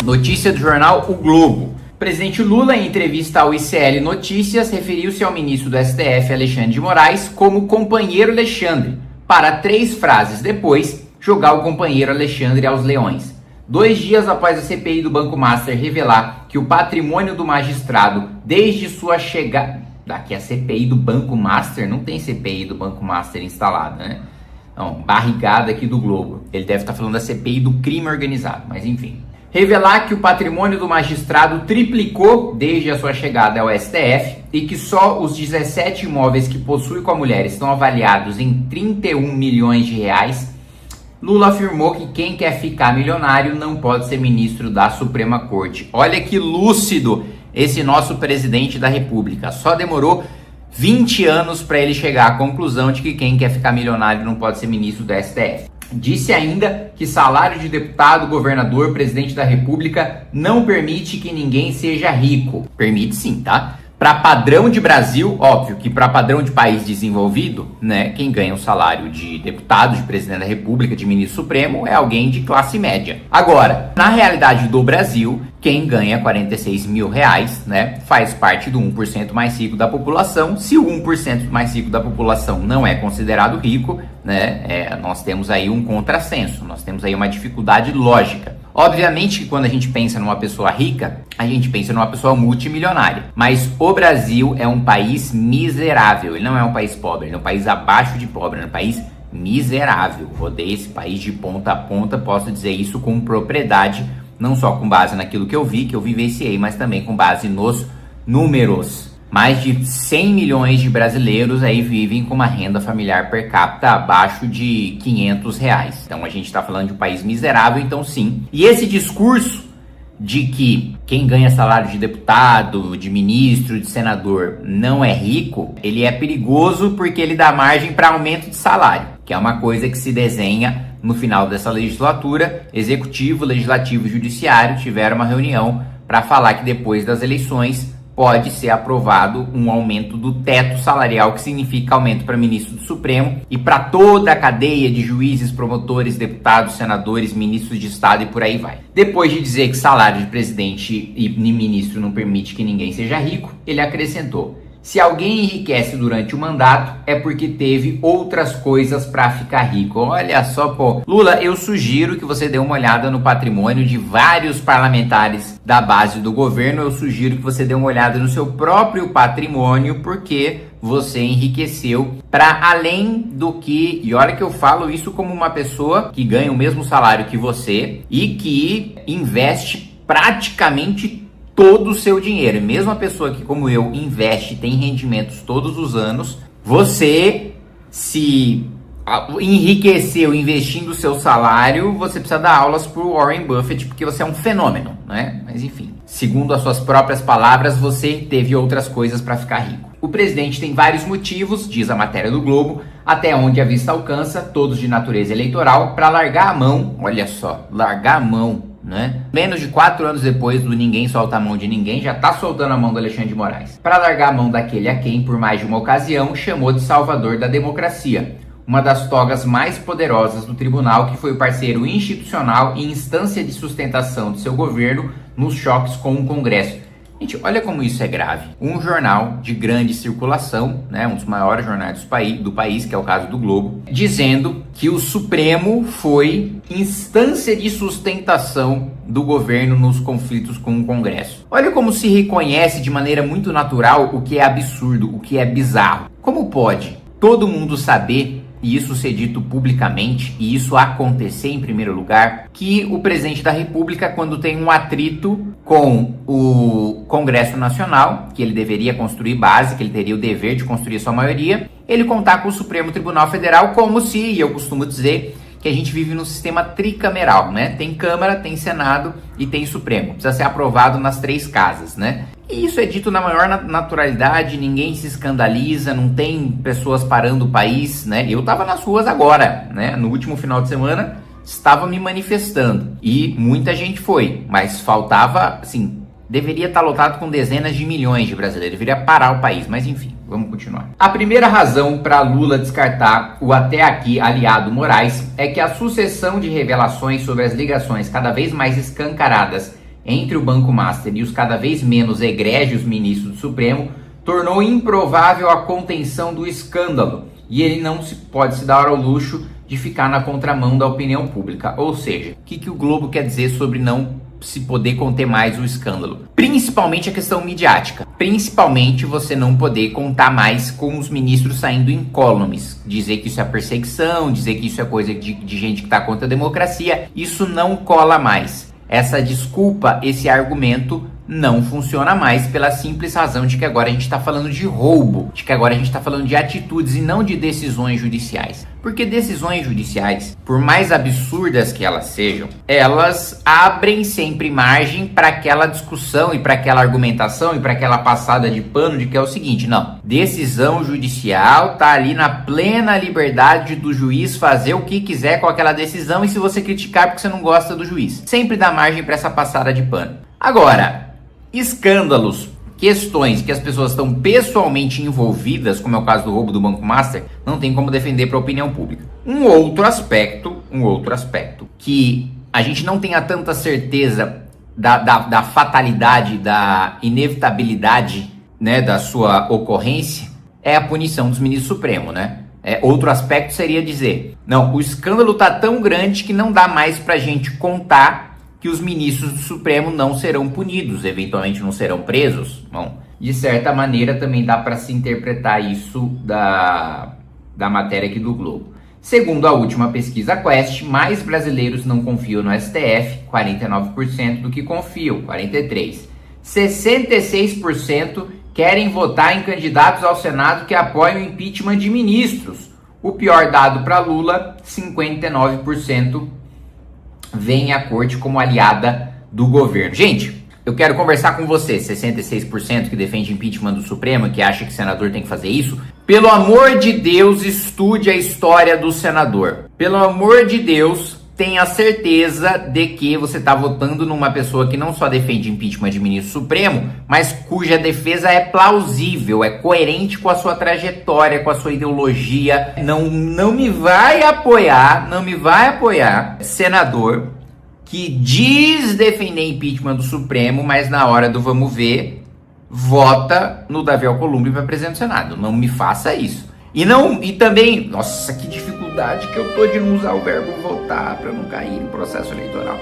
Notícia do jornal O Globo. O presidente Lula, em entrevista ao ICL Notícias, referiu-se ao ministro do STF, Alexandre de Moraes, como companheiro Alexandre, para 3 frases depois jogar o companheiro Alexandre aos leões. 2 dias após a CPI do Banco Master revelar que o patrimônio do magistrado, desde sua chegada... Daqui a CPI do Banco Master, não tem CPI do Banco Master instalada, né? Não, barrigada aqui do Globo. Ele deve estar falando da CPI do crime organizado, mas enfim. Revelar que o patrimônio do magistrado triplicou desde a sua chegada ao STF e que só os 17 imóveis que possui com a mulher estão avaliados em 31 milhões de reais, Lula afirmou que quem quer ficar milionário não pode ser ministro da Suprema Corte. Olha que lúcido esse nosso presidente da República. Só demorou 20 anos para ele chegar à conclusão de que quem quer ficar milionário não pode ser ministro do STF. Disse ainda que salário de deputado, governador, presidente da República não permite que ninguém seja rico. Permite sim, tá? Para padrão de Brasil, óbvio que para padrão de país desenvolvido, né, quem ganha o salário de deputado, de presidente da República, de ministro supremo é alguém de classe média. Agora, na realidade do Brasil, quem ganha 46 mil reais, né, faz parte do 1% mais rico da população. Se o 1% mais rico da população não é considerado rico, né, nós temos aí um contrassenso, nós temos aí uma dificuldade lógica. Obviamente que quando a gente pensa numa pessoa rica, a gente pensa numa pessoa multimilionária. Mas o Brasil é um país miserável, ele não é um país pobre, ele é um país abaixo de pobre, ele é um país miserável. Rodei esse país de ponta a ponta, posso dizer isso com propriedade, não só com base naquilo que eu vivenciei, mas também com base nos números. Mais de 100 milhões de brasileiros aí vivem com uma renda familiar per capita abaixo de 500 reais. Então a gente está falando de um país miserável, então sim. E esse discurso de que quem ganha salário de deputado, de ministro, de senador não é rico, ele é perigoso porque ele dá margem para aumento de salário, que é uma coisa que se desenha no final dessa legislatura. Executivo, Legislativo e Judiciário tiveram uma reunião para falar que depois das eleições pode ser aprovado um aumento do teto salarial, que significa aumento para ministro do Supremo e para toda a cadeia de juízes, promotores, deputados, senadores, ministros de Estado e por aí vai. Depois de dizer que salário de presidente e ministro não permite que ninguém seja rico, ele acrescentou: se alguém enriquece durante o mandato, é porque teve outras coisas para ficar rico. Olha só, pô. Lula, eu sugiro que você dê uma olhada no patrimônio de vários parlamentares da base do governo. Eu sugiro que você dê uma olhada no seu próprio patrimônio, porque você enriqueceu para além do que... E olha que eu falo isso como uma pessoa que ganha o mesmo salário que você e que investe praticamente todo o seu dinheiro. E mesmo a pessoa que, como eu, investe, tem rendimentos todos os anos, você se enriqueceu investindo o seu salário, você precisa dar aulas pro Warren Buffett, porque você é um fenômeno, né? Mas enfim, segundo as suas próprias palavras, você teve outras coisas para ficar rico. O presidente tem vários motivos, diz a matéria do Globo, até onde a vista alcança, todos de natureza eleitoral, para largar a mão, olha só, largar a mão, né? Menos de 4 anos depois do ninguém solta a mão de ninguém, já tá soltando a mão do Alexandre de Moraes. Para largar a mão daquele a quem, por mais de uma ocasião, chamou de salvador da democracia, uma das togas mais poderosas do tribunal, que foi o parceiro institucional e instância de sustentação do seu governo nos choques com o Congresso. Gente, olha como isso é grave. Um jornal de grande circulação, né, um dos maiores jornais do país, que é o caso do Globo, dizendo que o Supremo foi instância de sustentação do governo nos conflitos com o Congresso. Olha como se reconhece de maneira muito natural o que é absurdo, o que é bizarro. Como pode todo mundo saber, e isso ser dito publicamente, e isso acontecer em primeiro lugar, que o presidente da República, quando tem um atrito com o Congresso Nacional, que ele deveria construir base, que ele teria o dever de construir sua maioria, ele contar com o Supremo Tribunal Federal como se, e eu costumo dizer, que a gente vive num sistema tricameral, né? Tem Câmara, tem Senado e tem Supremo. Precisa ser aprovado nas 3 casas, né? E isso é dito na maior naturalidade, ninguém se escandaliza, não tem pessoas parando o país, né? Eu tava nas ruas agora, né? No último final de semana, estava me manifestando. E muita gente foi, mas faltava, assim, deveria estar lotado com dezenas de milhões de brasileiros, deveria parar o país, mas enfim, vamos continuar. A primeira razão para Lula descartar o até aqui aliado Moraes é que a sucessão de revelações sobre as ligações cada vez mais escancaradas entre o Banco Master e os cada vez menos egrégios ministros do Supremo tornou improvável a contenção do escândalo, e ele não pode se dar ao luxo de ficar na contramão da opinião pública. Ou seja, o que o Globo quer dizer sobre não se poder conter mais o escândalo? Principalmente a questão midiática. Principalmente você não poder contar mais com os ministros saindo incólumes. Dizer que isso é perseguição, dizer que isso é coisa de gente que está contra a democracia. Isso não cola mais. Essa desculpa, esse argumento não funciona mais pela simples razão de que agora a gente está falando de roubo, de que agora a gente está falando de atitudes e não de decisões judiciais. Porque decisões judiciais, por mais absurdas que elas sejam, elas abrem sempre margem para aquela discussão e para aquela argumentação e para aquela passada de pano de que é o seguinte: não, decisão judicial tá ali na plena liberdade do juiz fazer o que quiser com aquela decisão, e se você criticar porque você não gosta do juiz, sempre dá margem para essa passada de pano. Agora, escândalos, questões que as pessoas estão pessoalmente envolvidas, como é o caso do roubo do Banco Master, não tem como defender para a opinião pública. Um outro aspecto que a gente não tenha tanta certeza da fatalidade, da inevitabilidade, né, da sua ocorrência, é a punição dos ministros supremos, né? Outro aspecto seria dizer, não, o escândalo está tão grande que não dá mais para a gente contar que os ministros do Supremo não serão punidos, eventualmente não serão presos. Bom, de certa maneira também dá para se interpretar isso da matéria aqui do Globo. Segundo a última pesquisa Quest, mais brasileiros não confiam no STF, 49%, do que confiam, 43%. 66% querem votar em candidatos ao Senado que apoiam o impeachment de ministros. O pior dado para Lula, 59% vem a corte como aliada do governo. Gente, eu quero conversar com você, 66% que defende impeachment do Supremo, que acha que senador tem que fazer isso. Pelo amor de Deus, estude a história do senador. Pelo amor de Deus, tenha certeza de que você está votando numa pessoa que não só defende impeachment de ministro supremo, mas cuja defesa é plausível, é coerente com a sua trajetória, com a sua ideologia. Não me vai apoiar senador que diz defender impeachment do Supremo, mas na hora do vamos ver, vota no Davi Alcolumbre para presidente do Senado. Não me faça isso. E também, nossa, que dificuldade que eu tô de não usar o verbo votar para não cair no processo eleitoral.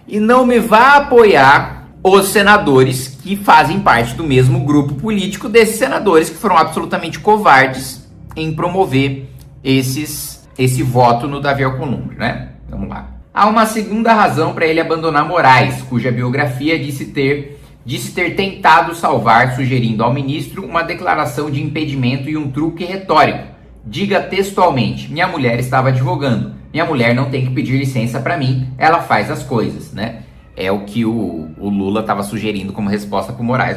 E não me vá apoiar os senadores que fazem parte do mesmo grupo político desses senadores que foram absolutamente covardes em promover esse voto no Davi Alcolumbre, né? Vamos lá. Há uma segunda razão para ele abandonar Moraes, cuja biografia disse ter tentado salvar, sugerindo ao ministro uma declaração de impedimento e um truque retórico. Diga textualmente: minha mulher estava advogando, minha mulher não tem que pedir licença para mim, ela faz as coisas, né? É o que o Lula estava sugerindo como resposta para o Moraes.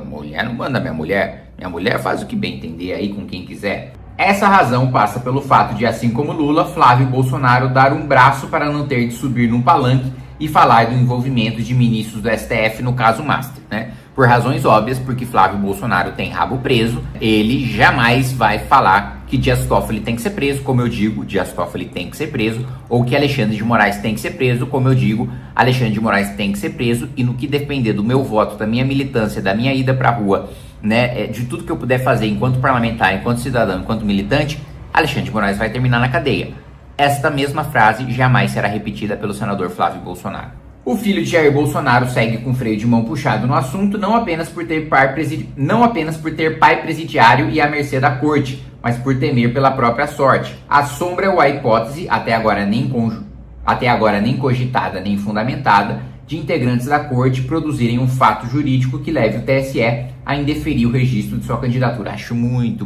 Mulher não manda minha mulher faz o que bem entender aí com quem quiser. Essa razão passa pelo fato de, assim como Lula, Flávio Bolsonaro dar um braço para não ter de subir num palanque e falar do envolvimento de ministros do STF no caso Master, né? Por razões óbvias, porque Flávio Bolsonaro tem rabo preso, ele jamais vai falar que Dias Toffoli tem que ser preso, como eu digo, Dias Toffoli tem que ser preso, ou que Alexandre de Moraes tem que ser preso, como eu digo, Alexandre de Moraes tem que ser preso, e no que depender do meu voto, da minha militância, da minha ida pra rua, né, de tudo que eu puder fazer enquanto parlamentar, enquanto cidadão, enquanto militante, Alexandre de Moraes vai terminar na cadeia. Esta mesma frase jamais será repetida pelo senador Flávio Bolsonaro. O filho de Jair Bolsonaro segue com freio de mão puxado no assunto, não apenas por ter pai presidiário e à mercê da corte, mas por temer pela própria sorte. Assombra-o a hipótese, até agora nem cogitada nem fundamentada, de integrantes da corte produzirem um fato jurídico que leve o TSE a indeferir o registro de sua candidatura. Acho muito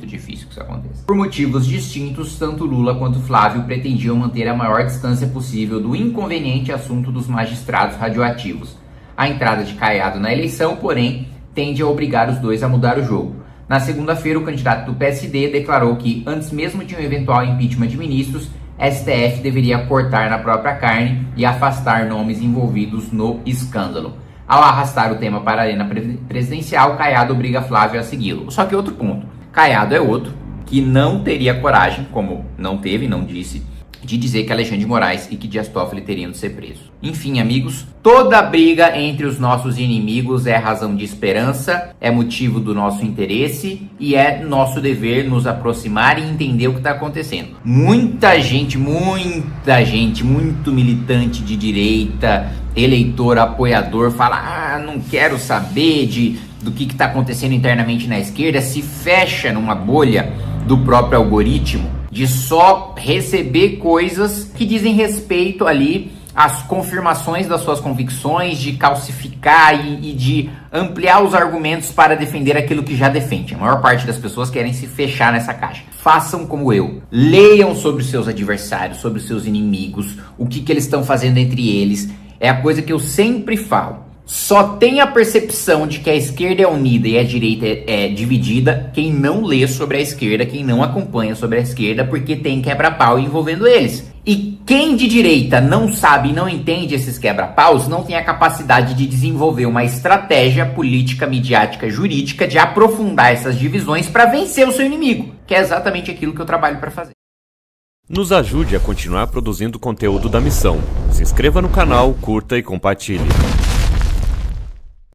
difícil que isso aconteça. Por motivos distintos, tanto Lula quanto Flávio pretendiam manter a maior distância possível do inconveniente assunto dos magistrados radioativos. A entrada de Caiado na eleição, porém, tende a obrigar os dois a mudar o jogo. Na segunda-feira, o candidato do PSD declarou que, antes mesmo de um eventual impeachment de ministros, STF deveria cortar na própria carne e afastar nomes envolvidos no escândalo. Ao arrastar o tema para a arena presidencial, Caiado obriga Flávio a segui-lo. Só que outro ponto, Caiado é outro que não teria coragem, como não teve, não disse, de dizer que Alexandre de Moraes e que Dias Toffoli teriam de ser presos. Enfim, amigos, toda briga entre os nossos inimigos é razão de esperança, é motivo do nosso interesse e é nosso dever nos aproximar e entender o que está acontecendo. Muita gente muito militante de direita, eleitor, apoiador, fala: não quero saber do que está acontecendo internamente na esquerda, se fecha numa bolha do próprio algoritmo, de só receber coisas que dizem respeito ali às confirmações das suas convicções, de calcificar e de ampliar os argumentos para defender aquilo que já defende. A maior parte das pessoas querem se fechar nessa caixa. Façam como eu. Leiam sobre os seus adversários, sobre os seus inimigos, o que eles estão fazendo entre eles. É a coisa que eu sempre falo. Só tem a percepção de que a esquerda é unida e a direita é dividida quem não lê sobre a esquerda, quem não acompanha sobre a esquerda, porque tem quebra-pau envolvendo eles. E quem de direita não sabe e não entende esses quebra-paus, não tem a capacidade de desenvolver uma estratégia política, midiática, jurídica de aprofundar essas divisões para vencer o seu inimigo, que é exatamente aquilo que eu trabalho para fazer. Nos ajude a continuar produzindo conteúdo da missão. Se inscreva no canal, curta e compartilhe.